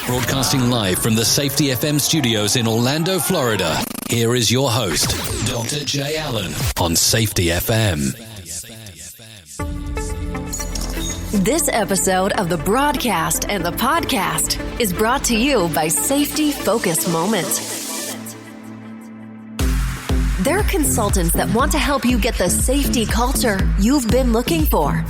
Broadcasting live from the Safety FM studios in Orlando, Florida. Here is your host, Dr. Jay Allen on Safety FM. This episode of the broadcast and the podcast is brought to you by Safety Focus Moments. They're consultants that want to help you get the safety culture you've been looking for.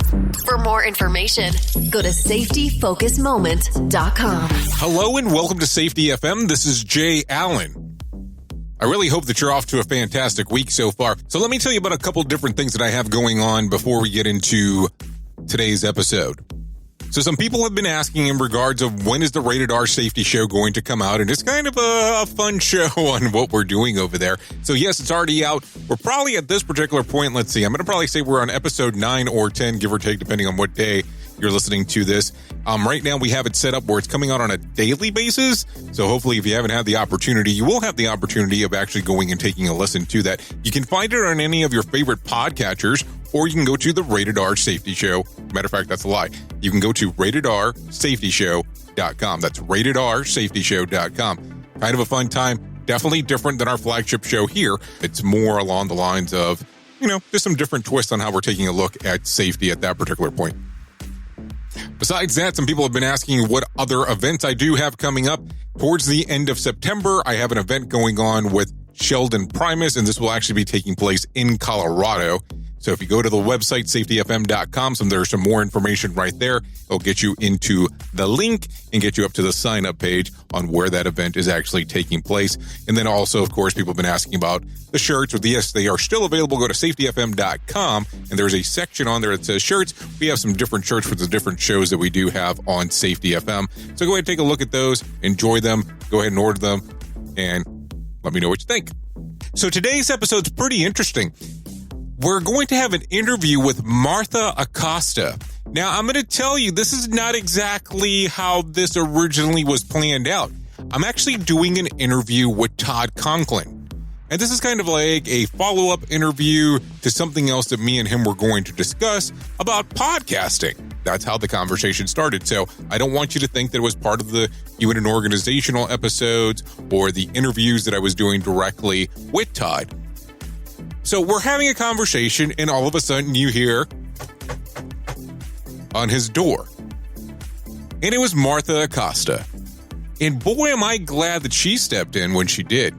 For more information, go to safetyfocusmoment.com. Hello and welcome to Safety FM. This is Jay Allen. I really hope that you're off to a fantastic week so far. So let me tell you about a couple different things that I have going on before we get into today's episode. So some people have been asking in regards of when is the Rated R Safety Show going to come out, and it's kind of a fun show on what we're doing over there. So yes, it's already out. We're probably at this particular point, let's see, I'm going to probably say we're on episode 9 or 10, give or take, depending on what day you're listening to this. Right now we have it set up where it's coming out on a daily basis. So hopefully if you haven't had the opportunity, you will have the opportunity of actually going and taking a listen to that. You can find it on any of your favorite podcatchers, or you can go to the Rated R Safety Show. Matter of fact, that's a lie. You can go to ratedarsafetyshow.com. That's ratedarsafetyshow.com. Kind of a fun time. Definitely different than our flagship show here. It's more along the lines of, just some different twists on how we're taking a look at safety at that particular point. Besides that, some people have been asking what other events I do have coming up. Towards the end of September, I have an event going on with Sheldon Primus, and this will actually be taking place in Colorado. So if you go to the website, safetyfm.com, there's some more information right there. It'll get you into the link and get you up to the sign-up page on where that event is actually taking place. And then also, of course, people have been asking about the shirts. Yes, they are still available. Go to safetyfm.com, and there's a section on there that says shirts. We have some different shirts for the different shows that we do have on Safety FM. So go ahead and take a look at those, enjoy them, go ahead and order them, and let me know what you think. So today's episode's pretty interesting. We're going to have an interview with Martha Acosta. Now, I'm going to tell you, this is not exactly how this originally was planned out. I'm actually doing an interview with Todd Conklin. And this is kind of like a follow-up interview to something else that me and him were going to discuss about podcasting. That's how the conversation started. So I don't want you to think that it was part of the UN and organizational episodes or the interviews that I was doing directly with Todd. So we're having a conversation, and all of a sudden you hear on his door. And it was Martha Acosta. And boy, am I glad that she stepped in when she did.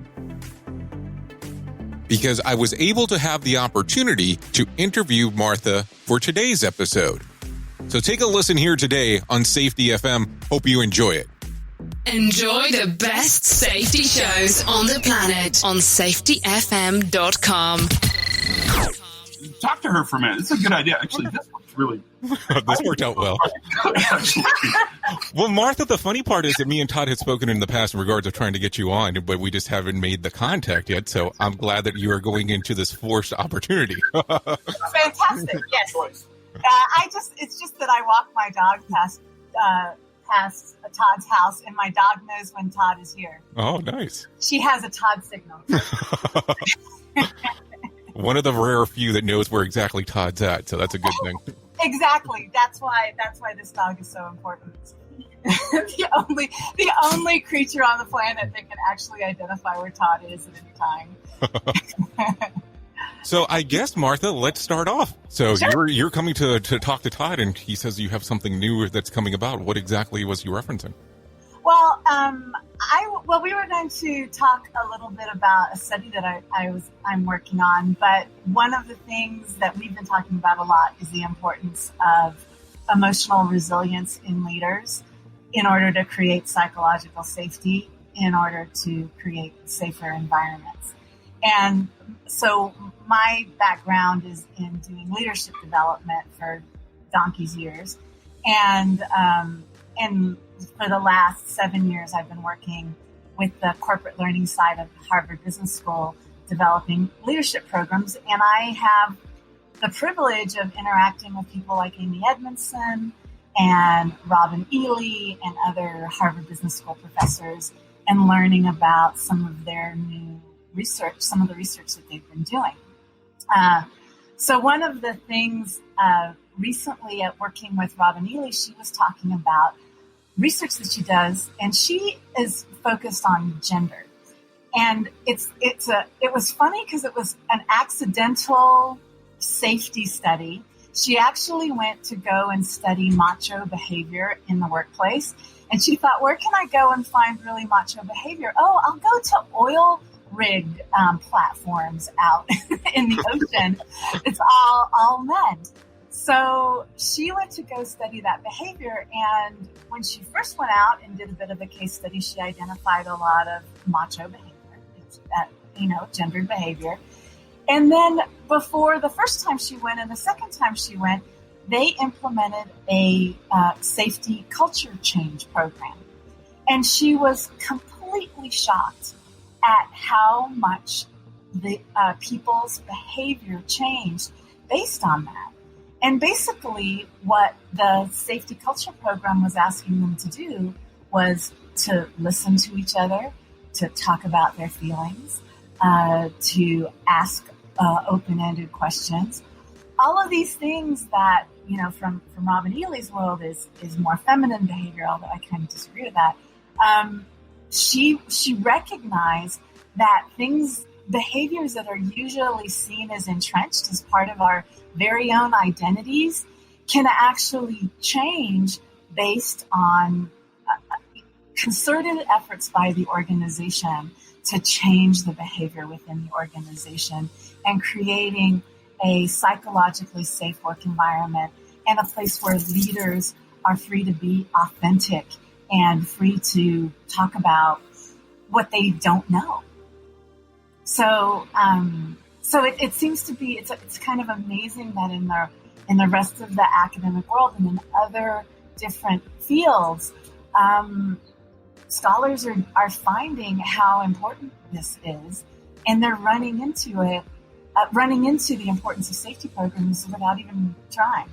Because I was able to have the opportunity to interview Martha for today's episode. So take a listen here today on Safety FM. Hope you enjoy it. Enjoy the best safety shows on the planet on safetyfm.com. Talk to her for a minute. It's a good idea. Actually, this works really... This worked out well. Well, Martha, the funny part is that me and Todd had spoken in the past in regards of trying to get you on, but we just haven't made the contact yet. So I'm glad that you are going into this forced opportunity. Fantastic. Yes. It's just that I walk my dog past Todd's house, and my dog knows when Todd is here. Oh, nice. She has a Todd signal. One of the rare few that knows where exactly Todd's at, so that's a good thing. Exactly. That's why this dog is so important. the only creature on the planet that can actually identify where Todd is at any time. So I guess, Martha, let's start off. So sure. You're coming to talk to Todd, and he says you have something new that's coming about. What exactly was you referencing? Well, we were going to talk a little bit about a study that I'm working on, but one of the things that we've been talking about a lot is the importance of emotional resilience in leaders in order to create psychological safety, in order to create safer environments. And so my background is in doing leadership development for donkey's years. And for the last 7 years, I've been working with the corporate learning side of Harvard Business School, developing leadership programs. And I have the privilege of interacting with people like Amy Edmondson and Robin Ely and other Harvard Business School professors, and learning about some of their new research, some of the research that they've been doing. So one of the things recently at working with Robin Ely, she was talking about research that she does, and she is focused on gender. And it was funny because it was an accidental safety study. She actually went to go and study macho behavior in the workplace. And she thought, where can I go and find really macho behavior? Oh, I'll go to oil rig platforms out in the ocean. It's all men. So she went to go study that behavior. And when she first went out and did a bit of a case study, she identified a lot of macho behavior, gendered behavior. And then before the first time she went and the second time she went, they implemented a safety culture change program. And she was completely shocked at how much the people's behavior changed based on that. And basically what the safety culture program was asking them to do was to listen to each other, to talk about their feelings, to ask open-ended questions. All of these things that, from Robin Ely's world is more feminine behavior, although I kind of disagree with that. She recognized that behaviors that are usually seen as entrenched as part of our very own identities can actually change based on concerted efforts by the organization to change the behavior within the organization and creating a psychologically safe work environment and a place where leaders are free to be authentic and free to talk about what they don't know. So it seems to be, it's kind of amazing that in the rest of the academic world and in other different fields, scholars are finding how important this is, and they're running into the importance of safety programs without even trying.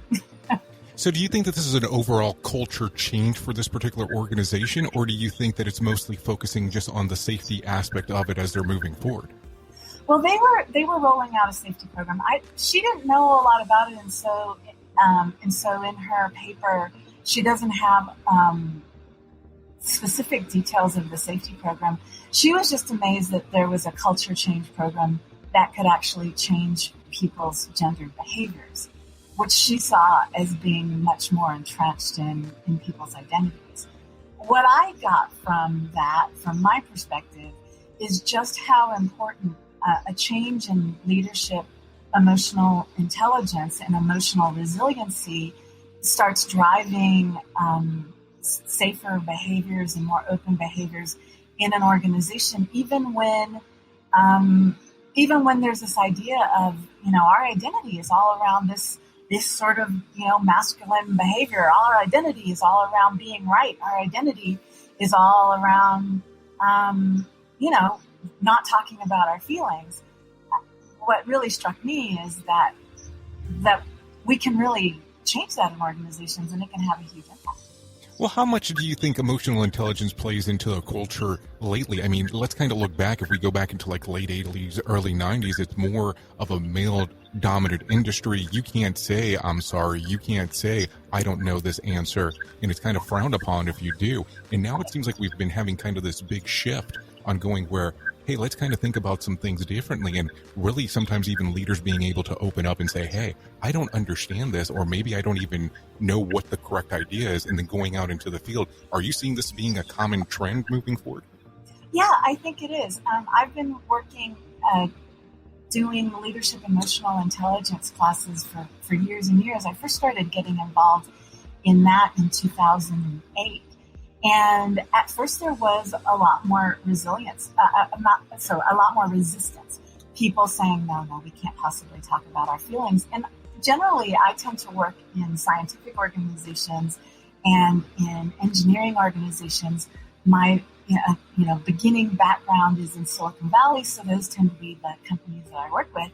So do you think that this is an overall culture change for this particular organization, or do you think that it's mostly focusing just on the safety aspect of it as they're moving forward? Well, they were rolling out a safety program. She didn't know a lot about it, and so in her paper, she doesn't have specific details of the safety program. She was just amazed that there was a culture change program that could actually change people's gendered behaviors, which she saw as being much more entrenched in people's identities. What I got from that, from my perspective, is just how important a change in leadership, emotional intelligence, and emotional resiliency starts driving safer behaviors and more open behaviors in an organization, even when there's this idea of, our identity is all around this sort of, masculine behavior. Our identity is all around being right. Our identity is all around, not talking about our feelings. What really struck me is that we can really change that in organizations, and it can have a huge impact. Well, how much do you think emotional intelligence plays into a culture lately? I mean, let's kind of look back. If we go back into like late 80s, early 90s, it's more of a male-dominated industry. You can't say, I'm sorry. You can't say, I don't know this answer. And it's kind of frowned upon if you do. And now it seems like we've been having kind of this big shift on going where, hey, let's kind of think about some things differently, and really sometimes even leaders being able to open up and say, hey, I don't understand this, or maybe I don't even know what the correct idea is, and then going out into the field. Are you seeing this being a common trend moving forward? Yeah, I think it is. I've been working, doing leadership emotional intelligence classes for years and years. I first started getting involved in that in 2008. And at first there was a lot more resilience, a lot more resistance. People saying, no, we can't possibly talk about our feelings. And generally, I tend to work in scientific organizations and in engineering organizations. My beginning background is in Silicon Valley, so those tend to be the companies that I work with.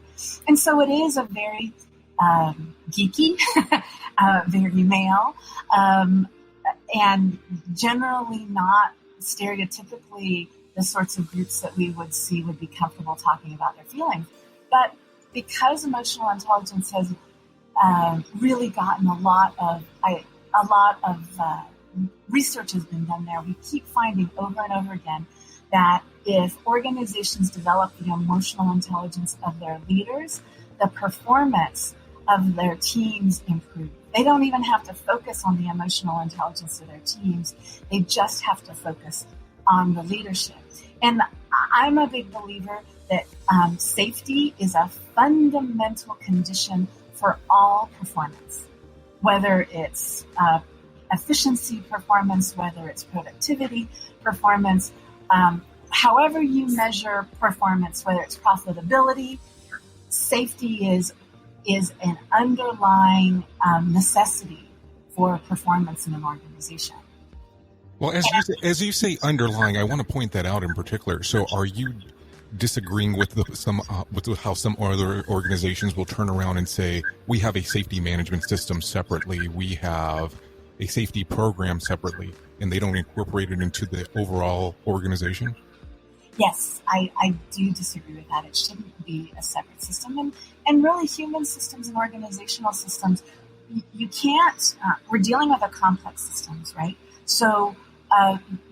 And so it is a very geeky, very male, and generally not stereotypically the sorts of groups that we would see would be comfortable talking about their feelings. But because emotional intelligence has really gotten a lot of research has been done there. We keep finding over and over again that if organizations develop the emotional intelligence of their leaders, the performance of their teams improve. They don't even have to focus on the emotional intelligence of their teams. They just have to focus on the leadership. And I'm a big believer that safety is a fundamental condition for all performance, whether it's efficiency performance, whether it's productivity performance, however you measure performance, whether it's profitability, safety is an underlying necessity for performance in an organization. Well, as you say underlying, I want to point that out in particular. So are you disagreeing with how some other organizations will turn around and say, we have a safety management system separately, we have a safety program separately, and they don't incorporate it into the overall organization? Yes, I do disagree with that. It shouldn't be a separate system. And really, human systems and organizational systems, you can't, we're dealing with a complex systems, right? So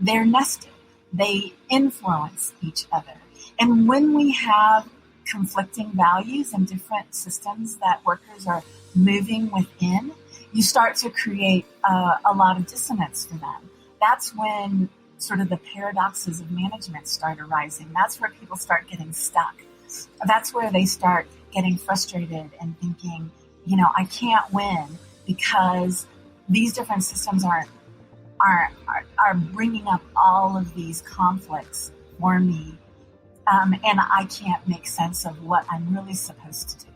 they're nested. They influence each other. And when we have conflicting values and different systems that workers are moving within, you start to create a lot of dissonance for them. That's when sort of the paradoxes of management start arising. That's where people start getting stuck. That's where they start getting frustrated and thinking, I can't win because these different systems are bringing up all of these conflicts for me, and I can't make sense of what I'm really supposed to do.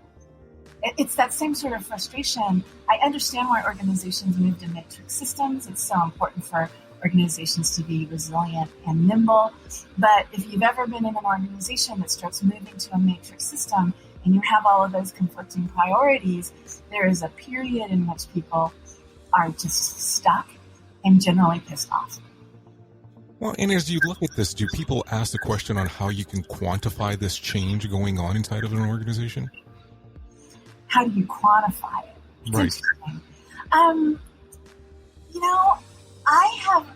It's that same sort of frustration. I understand why organizations move to matrix systems. It's so important for organizations to be resilient and nimble. But if you've ever been in an organization that starts moving to a matrix system and you have all of those conflicting priorities, there is a period in which people are just stuck and generally pissed off. Well, and as you look at this, do people ask the question on how you can quantify this change going on inside of an organization? How do you quantify it? It's right. Interesting. I have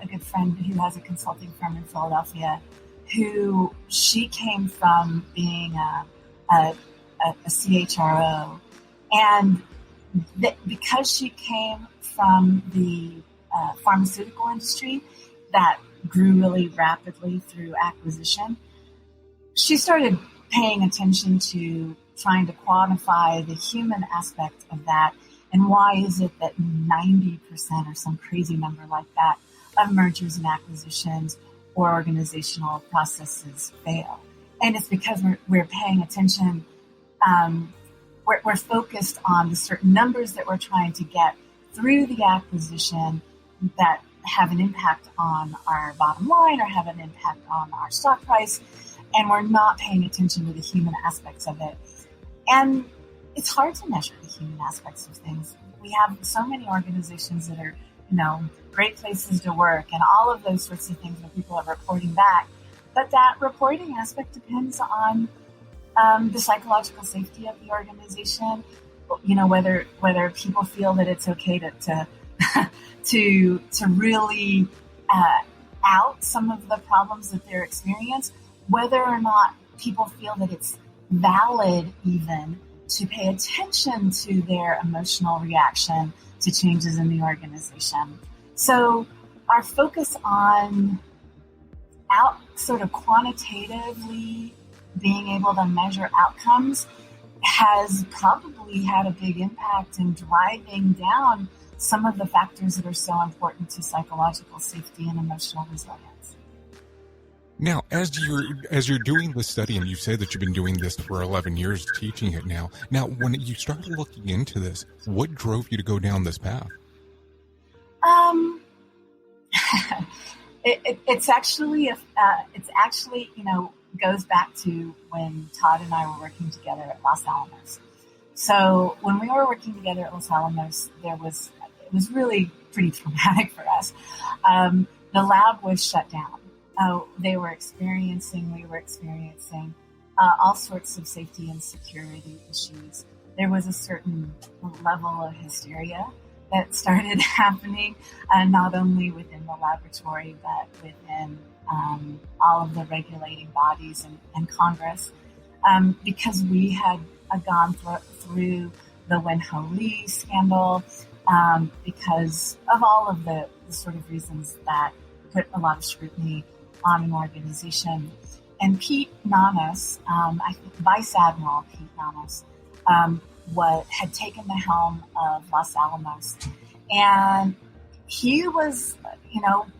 a good friend who has a consulting firm in Philadelphia, who she came from being a CHRO, and because she came from the pharmaceutical industry that grew really rapidly through acquisition, she started paying attention to trying to quantify the human aspect of that. And why is it that 90% or some crazy number like that of mergers and acquisitions or organizational processes fail? And it's because we're paying attention. We're focused on the certain numbers that we're trying to get through the acquisition that have an impact on our bottom line or have an impact on our stock price. And we're not paying attention to the human aspects of it. And it's hard to measure the human aspects of things. We have so many organizations that are, great places to work and all of those sorts of things where people are reporting back. But that reporting aspect depends on the psychological safety of the organization. Whether people feel that it's okay to really out some of the problems that they're experiencing, whether or not people feel that it's valid even to pay attention to their emotional reaction to changes in the organization. So our focus on sort of quantitatively being able to measure outcomes has probably had a big impact in driving down some of the factors that are so important to psychological safety and emotional resilience. Now, as you're doing this study, and you say that you've been doing this for 11 years, teaching it now. Now, when you started looking into this, what drove you to go down this path? It's actually goes back to when Todd and I were working together at Los Alamos. So when we were working together at Los Alamos, it was really pretty traumatic for us. The lab was shut down. We were experiencing all sorts of safety and security issues. There was a certain level of hysteria that started happening, not only within the laboratory, but within all of the regulating bodies and Congress, because we had gone through the Wen-Ho Lee scandal, because of all of the sort of reasons that put a lot of scrutiny on an organization. And Pete Nanas, I think Vice Admiral Pete Nanas, had taken the helm of Los Alamos, and he was,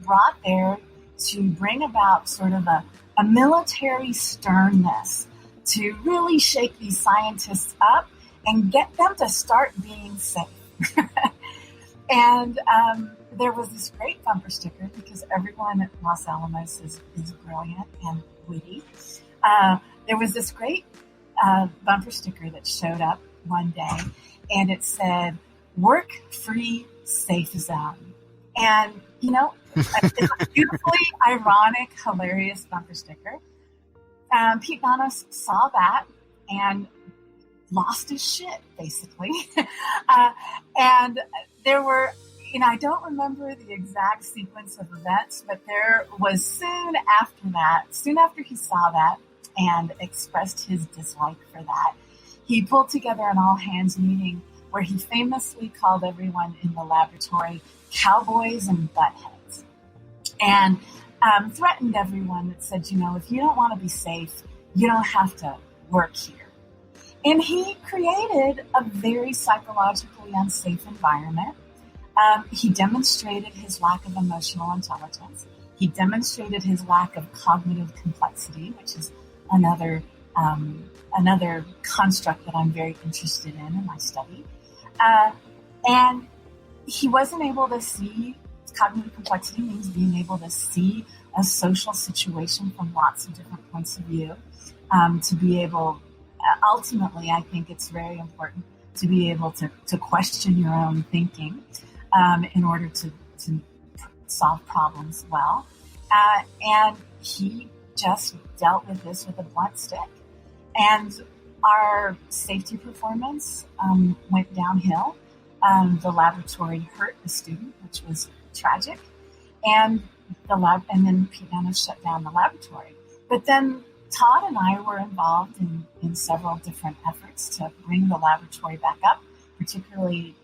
brought there to bring about sort of a military sternness to really shake these scientists up and get them to start being safe. And there was this great bumper sticker, because everyone at Los Alamos is brilliant and witty. There was this great bumper sticker that showed up one day, and it said, "Work-free safe zone." And, it's a beautifully ironic, hilarious bumper sticker. Pete Nanas saw that and lost his shit, basically. And there were, I don't remember the exact sequence of events, but there was soon after he saw that and expressed his dislike for that, he pulled together an all-hands meeting where he famously called everyone in the laboratory cowboys and buttheads, and threatened everyone that said, if you don't want to be safe, you don't have to work here. And he created a very psychologically unsafe environment. He demonstrated his lack of emotional intelligence. He demonstrated his lack of cognitive complexity, which is another construct that I'm very interested in my study. And he wasn't able to see, cognitive complexity means being able to see a social situation from lots of different points of view, to be able, ultimately, I think it's very important to be able to question your own thinking in order to solve problems well. And he just dealt with this with a blunt stick. And our safety performance went downhill. The laboratory hurt a student, which was tragic. And then Pete Nanas shut down the laboratory. But then Todd and I were involved in several different efforts to bring the laboratory back up. Particularly,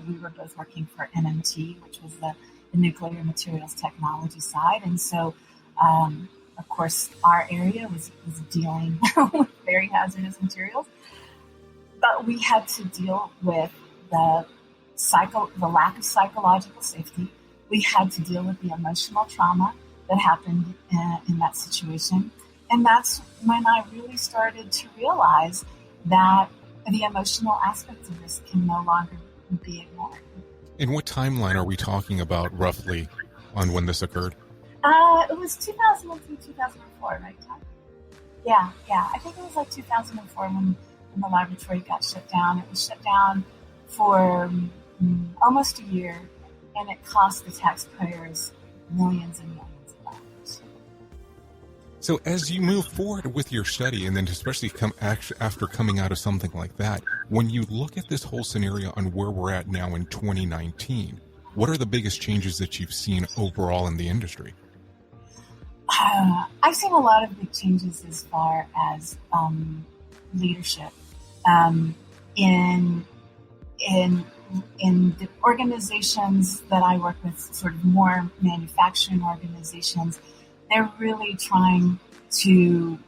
we were both working for NMT, which was the nuclear materials technology side. And so, of course, our area was dealing with very hazardous materials. But we had to deal with the lack of psychological safety. We had to deal with the emotional trauma that happened in that situation. And that's when I really started to realize that the emotional aspects of this can no longer be ignored. And what timeline are we talking about roughly on when this occurred? It was 2003, 2004, right, Todd? Yeah. I think it was like 2004 when the laboratory got shut down. It was shut down for almost a year, and it cost the taxpayers millions and millions of dollars. So as you move forward with your study, and then especially after coming out of something like that, when you look at this whole scenario on where we're at now in 2019, what are the biggest changes that you've seen overall in the industry? I've seen a lot of big changes as far as leadership in the organizations that I work with, sort of more manufacturing organizations. They're really trying to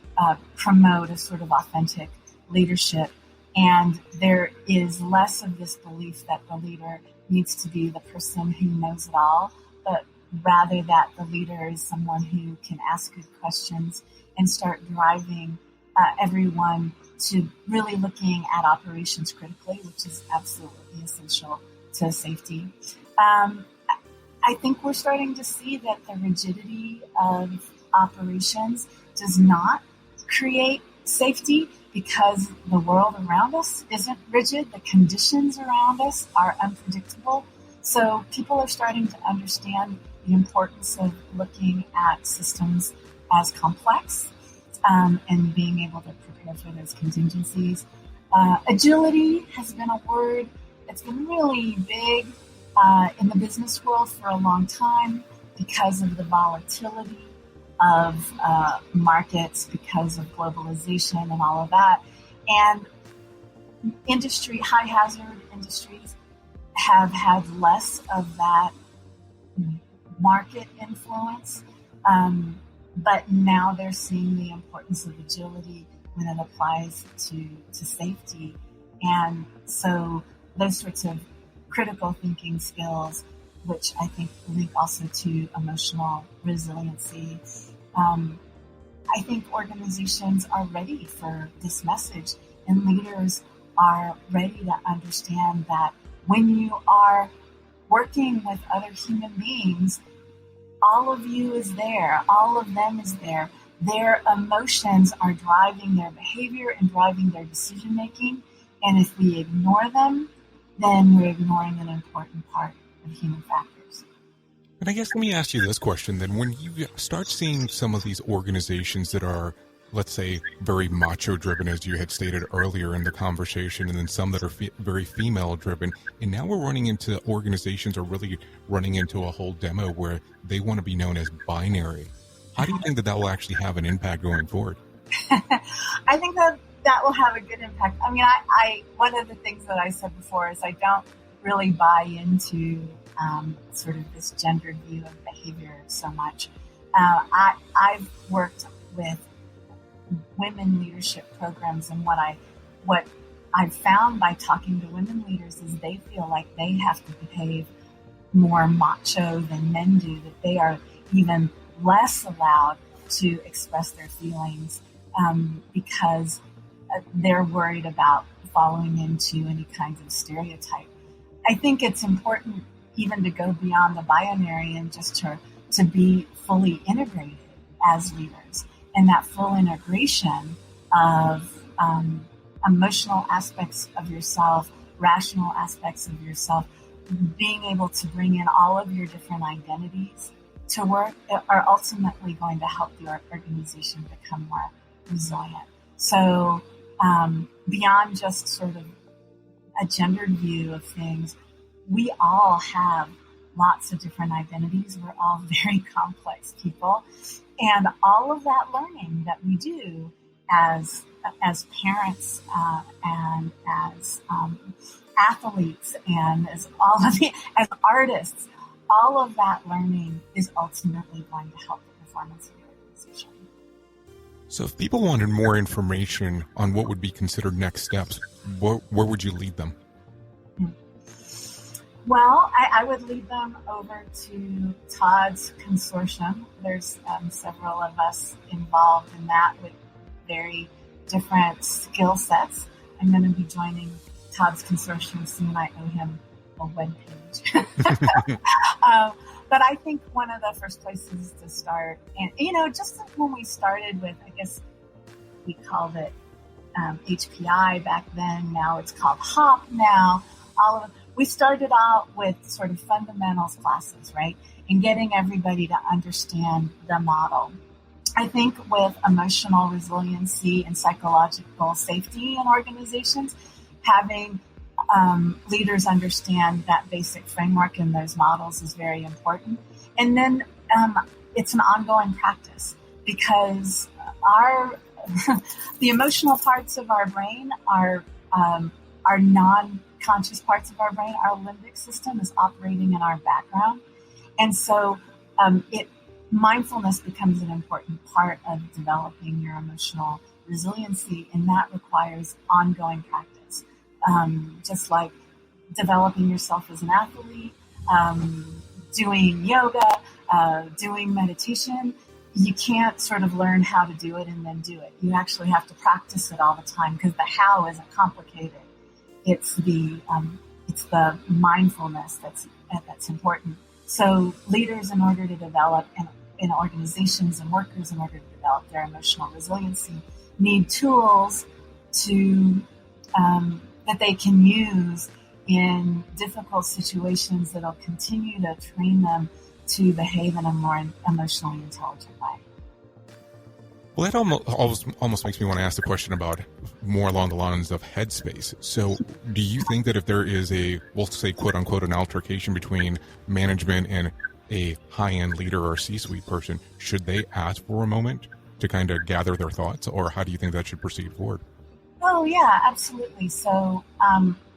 promote a sort of authentic leadership, and there is less of this belief that the leader needs to be the person who knows it all, but rather that the leader is someone who can ask good questions and start driving everyone to really looking at operations critically, which is absolutely essential to safety. I think we're starting to see that the rigidity of operations does not create safety because the world around us isn't rigid. The conditions around us are unpredictable. So people are starting to understand the importance of looking at systems as complex and being able to prepare for those contingencies. Agility has been a word that's been really big in the business world for a long time because of the volatility of markets, because of globalization and all of that. And high hazard industries have had less of that market influence. But now they're seeing the importance of agility when it applies to safety. And so those sorts of critical thinking skills, which I think link also to emotional resiliency. I think organizations are ready for this message, and leaders are ready to understand that when you are working with other human beings, all of you is there, all of them is there. Their emotions are driving their behavior and driving their decision making. And if we ignore them, then we're ignoring an important part of human factors. And I guess let me ask you this question then. When you start seeing some of these organizations that are, let's say, very macho-driven, as you had stated earlier in the conversation, and then some that are very female-driven, and now we're running into organizations are really running into a whole demo where they want to be known as binary. How do you think that will actually have an impact going forward? I think that will have a good impact. I mean, I one of the things that I said before is I don't really buy into sort of this gendered view of behavior so much. I've worked with women leadership programs, and what I've found by talking to women leaders is they feel like they have to behave more macho than men do, that they are even less allowed to express their feelings because they're worried about falling into any kinds of stereotype. I think it's important even to go beyond the binary and just to be fully integrated as leaders. And that full integration of emotional aspects of yourself, rational aspects of yourself, being able to bring in all of your different identities to work are ultimately going to help the organization become more resilient. So beyond just sort of a gendered view of things, we all have lots of different identities. We're all very complex people. And all of that learning that we do as parents and as athletes and as artists, all of that learning is ultimately going to help the performance of the organization. So if people wanted more information on what would be considered next steps, where would you lead them? Well, I would lead them over to Todd's consortium. There's several of us involved in that with very different skill sets. I'm going to be joining Todd's consortium soon. I owe him a webpage. But I think one of the first places to start, and just like when we started with, I guess we called it HPI back then. Now it's called HOP now. All of it. We started out with sort of fundamentals classes, right? And getting everybody to understand the model. I think with emotional resiliency and psychological safety in organizations, having leaders understand that basic framework and those models is very important. And then it's an ongoing practice because the emotional parts of our brain are non-conscious parts of our brain. Our limbic system is operating in our background. And so mindfulness becomes an important part of developing your emotional resiliency, and that requires ongoing practice. Just like developing yourself as an athlete, doing yoga, doing meditation, you can't sort of learn how to do it and then do it. You actually have to practice it all the time because the how isn't complicated. It's the mindfulness that's important. So leaders, in order to develop, and in organizations and workers, in order to develop their emotional resiliency, need tools to that they can use in difficult situations that'll continue to train them to behave in a more emotionally intelligent way. Well, that almost makes me want to ask the question about more along the lines of headspace. So do you think that if there is we'll say, quote unquote, an altercation between management and a high-end leader or C-suite person, should they ask for a moment to kind of gather their thoughts, or how do you think that should proceed forward? Oh, yeah, absolutely. So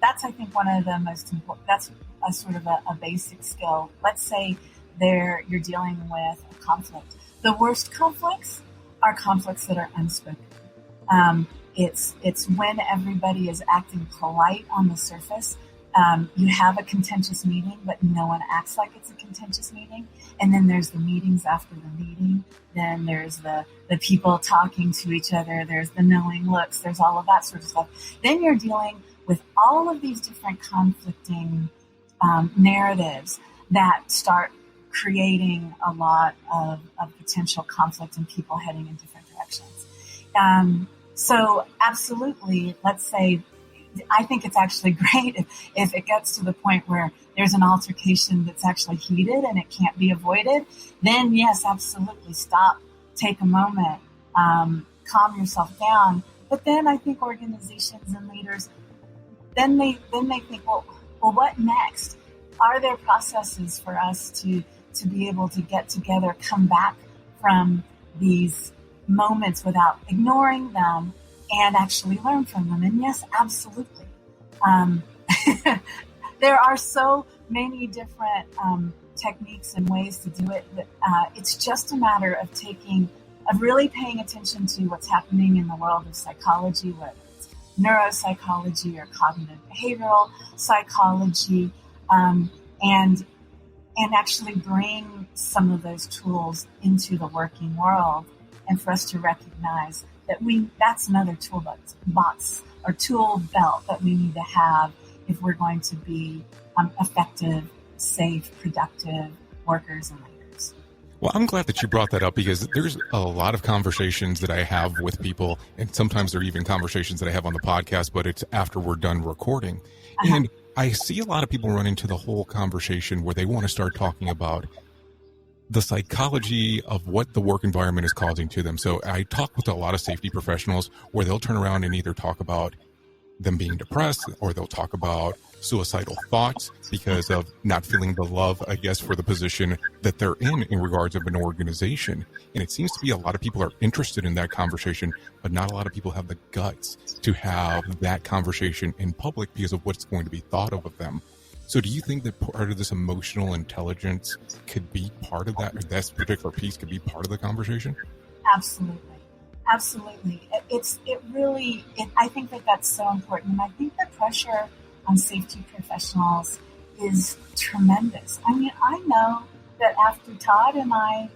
that's, I think, one of the most important, that's a sort of a basic skill. Let's say you're dealing with a conflict. The worst conflicts are conflicts that are unspoken. It's when everybody is acting polite on the surface. You have a contentious meeting, but no one acts like it's a contentious meeting. And then there's the meetings after the meeting. Then there's the people talking to each other. There's the knowing looks. There's all of that sort of stuff. Then you're dealing with all of these different conflicting narratives that start creating a lot of potential conflict and people heading in different directions. So absolutely, let's say, I think it's actually great if it gets to the point where there's an altercation that's actually heated and it can't be avoided. Then yes, absolutely, stop, take a moment, calm yourself down. But then I think organizations and leaders, then they think, well, what next? Are there processes for us to be able to get together, come back from these moments without ignoring them and actually learn from them? And yes, absolutely. There are so many different techniques and ways to do it. It's just a matter of really paying attention to what's happening in the world of psychology, whether it's neuropsychology or cognitive behavioral psychology, and actually bring some of those tools into the working world, and for us to recognize that that's another toolbox or tool belt that we need to have if we're going to be effective, safe, productive workers and leaders. Well, I'm glad that you brought that up, because there's a lot of conversations that I have with people, and sometimes they're even conversations that I have on the podcast, but it's after we're done recording. Uh-huh. And I see a lot of people run into the whole conversation where they want to start talking about the psychology of what the work environment is causing to them. So I talk with a lot of safety professionals where they'll turn around and either talk about them being depressed, or they'll talk about suicidal thoughts because of not feeling the love, I guess, for the position that they're in regards of an organization. And it seems to be a lot of people are interested in that conversation, but not a lot of people have the guts to have that conversation in public because of what's going to be thought of them. So do you think that part of this emotional intelligence could be part of that, or this particular piece could be part of the conversation? Absolutely. Absolutely. I think that's so important. And I think the pressure on safety professionals is tremendous. I mean, I know that after Todd and I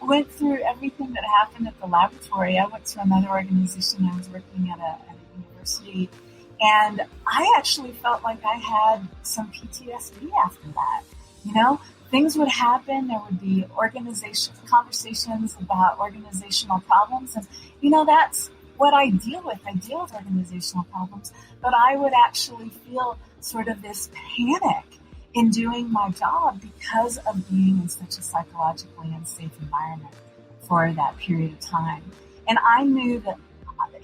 went through everything that happened at the laboratory, I went to another organization. I was working at a university, and I actually felt like I had some PTSD after that. You know, things would happen. There would be conversations about organizational problems. And, you know, that's what I deal with. I deal with organizational problems. But I would actually feel sort of this panic in doing my job because of being in such a psychologically unsafe environment for that period of time. And I knew that,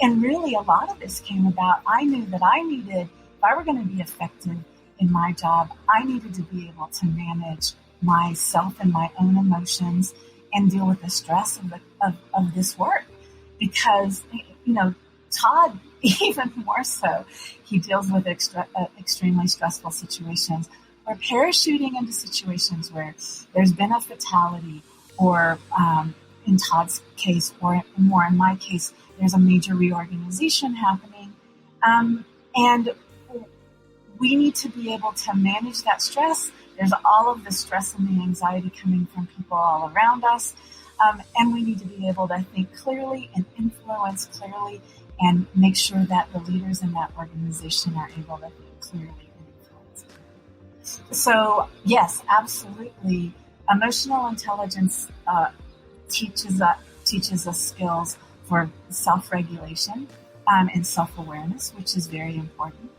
and really a lot of this came about, I knew that if I were going to be effective in my job, I needed to be able to manage myself and my own emotions and deal with the stress of this work. Because, you know, Todd, even more so, he deals with extremely stressful situations. We're parachuting into situations where there's been a fatality, or in Todd's case, or more in my case, there's a major reorganization happening. And we need to be able to manage that stress. There's all of the stress and the anxiety coming from people all around us. And we need to be able to think clearly and influence clearly and make sure that the leaders in that organization are able to think clearly and influence clearly. So, yes, absolutely. Emotional intelligence teaches us skills for self-regulation and self-awareness, which is very important.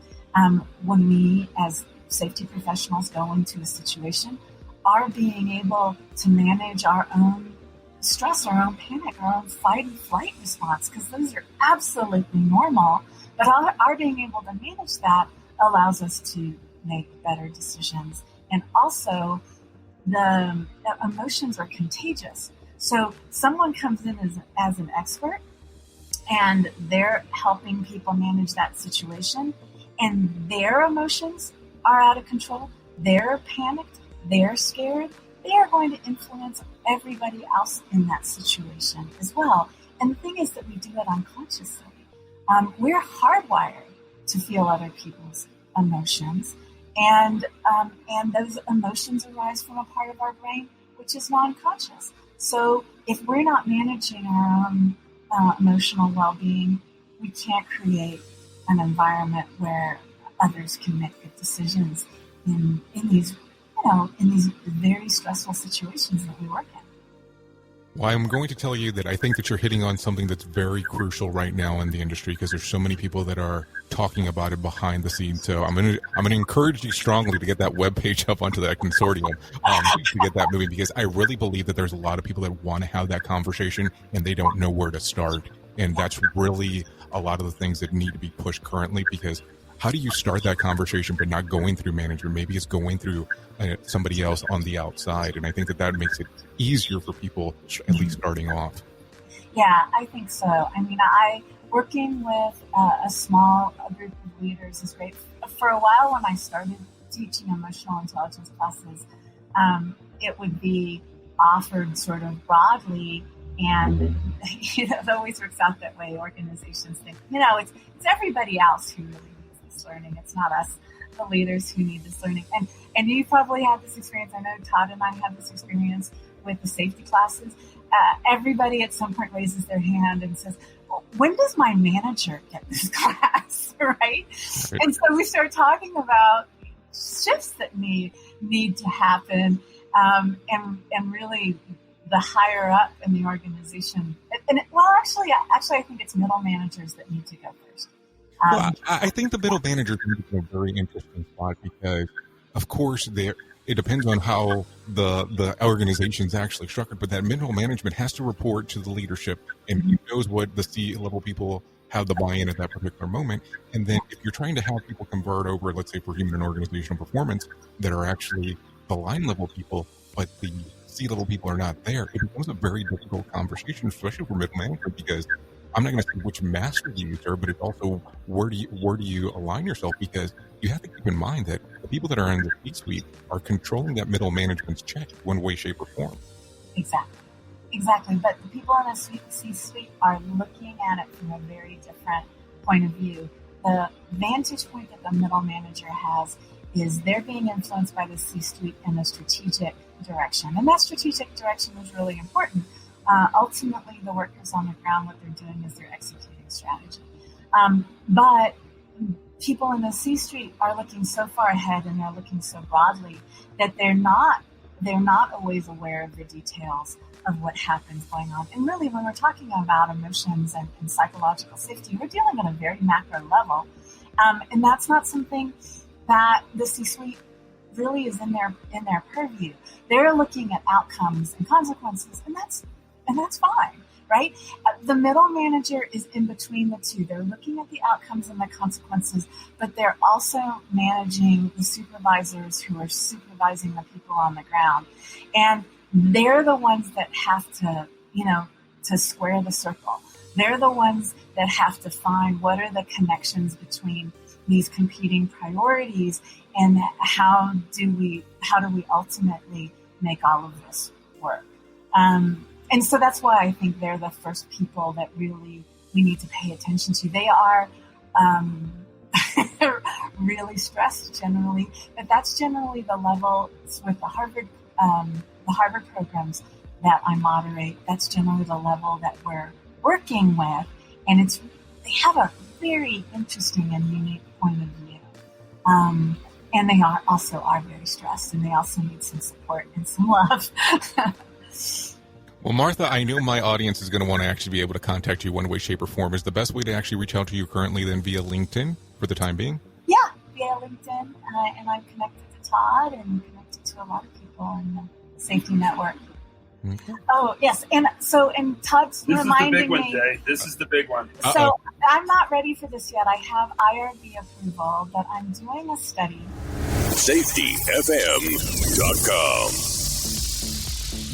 When we, as safety professionals, go into a situation, our being able to manage our own stress, our own panic, our own fight and flight response, because those are absolutely normal. But our being able to manage that allows us to make better decisions. And also, the emotions are contagious. So someone comes in as an expert, and they're helping people manage that situation, and their emotions are out of control. They're panicked. They're scared. They are going to influence everybody else in that situation as well. And the thing is that we do it unconsciously. We're hardwired to feel other people's emotions, and those emotions arise from a part of our brain which is non-conscious. So if we're not managing our own emotional well-being, we can't create an environment where others can make good decisions in these very stressful situations that we work in. Well, I'm going to tell you that I think that you're hitting on something that's very crucial right now in the industry, because there's so many people that are talking about it behind the scenes. So I'm going to encourage you strongly to get that webpage up onto that consortium to get that moving, because I really believe that there's a lot of people that want to have that conversation and they don't know where to start. And that's really a lot of the things that need to be pushed currently, because how do you start that conversation but not going through management? Maybe it's going through somebody else on the outside. And I think that makes it easier for people, at least starting off. Yeah, I think so. I mean, working with a small group of leaders is great. For a while, when I started teaching emotional intelligence classes, it would be offered sort of broadly. And it always works out that way. Organizations think, it's everybody else who really needs this learning. It's not us, the leaders, who need this learning. And you probably had this experience. I know Todd and I had this experience with the safety classes. Everybody at some point raises their hand and says, well, when does my manager get this class, right? And so we start talking about shifts that need to happen, and really the higher up in the organization. Actually, I think it's middle managers that need to go first. Well, I think the middle managers are in a very interesting spot, because, of course, it depends on how the organization is actually structured, but that middle management has to report to the leadership, and who knows what the C-level people have the buy-in at that particular moment. And then if you're trying to have people convert over, let's say for human and organizational performance, that are actually the line level people, but the C-level people are not there, it becomes a very difficult conversation, especially for middle management, because I'm not going to say which master you serve, but it's also where do you align yourself, because you have to keep in mind that the people that are in the C-suite are controlling that middle management's check one way, shape, or form. Exactly. But the people in the C-suite are looking at it from a very different point of view. The vantage point that the middle manager has is they're being influenced by the C-suite in a strategic direction. And that strategic direction is really important. Ultimately, the workers on the ground, what they're doing is they're executing strategy. But people in the C-suite are looking so far ahead, and they're looking so broadly that they're not always aware of the details of what happens going on. And really, when we're talking about emotions and psychological safety, we're dealing at a very macro level. And that's not something that the C-suite really is in their purview. They're looking at outcomes and consequences, and that's fine, right? The middle manager is in between the two. They're looking at the outcomes and the consequences, but they're also managing the supervisors who are supervising the people on the ground. And they're the ones that have to, to square the circle. They're the ones that have to find what are the connections between these competing priorities, and how do we ultimately make all of this work. And so that's why I think they're the first people that really we need to pay attention to. They are really stressed generally, but that's generally the level with the Harvard programs that I moderate. That's generally the level that we're working with, and they have a very interesting and unique point of view. And they are very stressed, and they also need some support and some love. Well, Martha, I know my audience is going to want to actually be able to contact you one way, shape, or form. Is the best way to actually reach out to you currently then via LinkedIn for the time being? Yeah, via LinkedIn. And I'm connected to Todd and connected to a lot of people in the safety network. Oh, yes. And Todd's reminding me. This is the big one, Jay. This is the big one. So I'm not ready for this yet. I have IRB approval, but I'm doing a study. SafetyFM.com.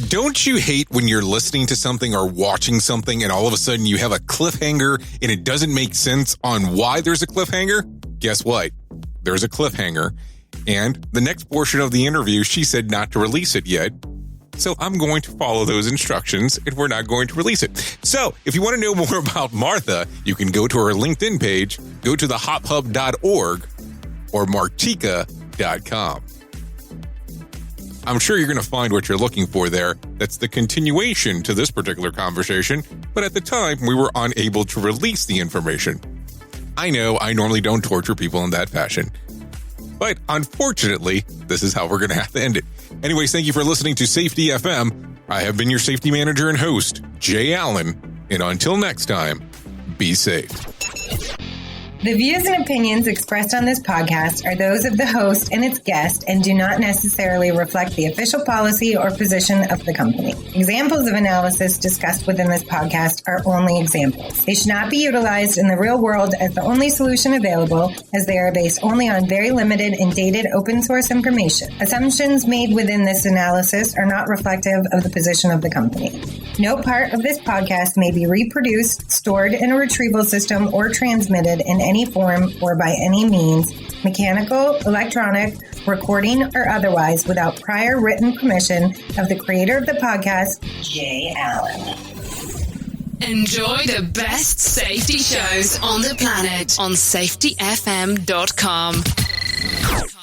Don't you hate when you're listening to something or watching something and all of a sudden you have a cliffhanger and it doesn't make sense on why there's a cliffhanger? Guess what? There's a cliffhanger. And the next portion of the interview, she said not to release it yet. So I'm going to follow those instructions and we're not going to release it. So if you want to know more about Martha, you can go to her LinkedIn page, go to thehophub.org or martika.com. I'm sure you're going to find what you're looking for there. That's the continuation to this particular conversation, but at the time, we were unable to release the information. I know I normally don't torture people in that fashion, but unfortunately, this is how we're going to have to end it. Anyways, thank you for listening to Safety FM. I have been your safety manager and host, Jay Allen, and until next time, be safe. The views and opinions expressed on this podcast are those of the host and its guest and do not necessarily reflect the official policy or position of the company. Examples of analysis discussed within this podcast are only examples. They should not be utilized in the real world as the only solution available, as they are based only on very limited and dated open source information. Assumptions made within this analysis are not reflective of the position of the company. No part of this podcast may be reproduced, stored in a retrieval system, or transmitted in any form or by any means, mechanical, electronic, recording, or otherwise, without prior written permission of the creator of the podcast, Jay Allen. Enjoy the best safety shows on the planet on safetyfm.com.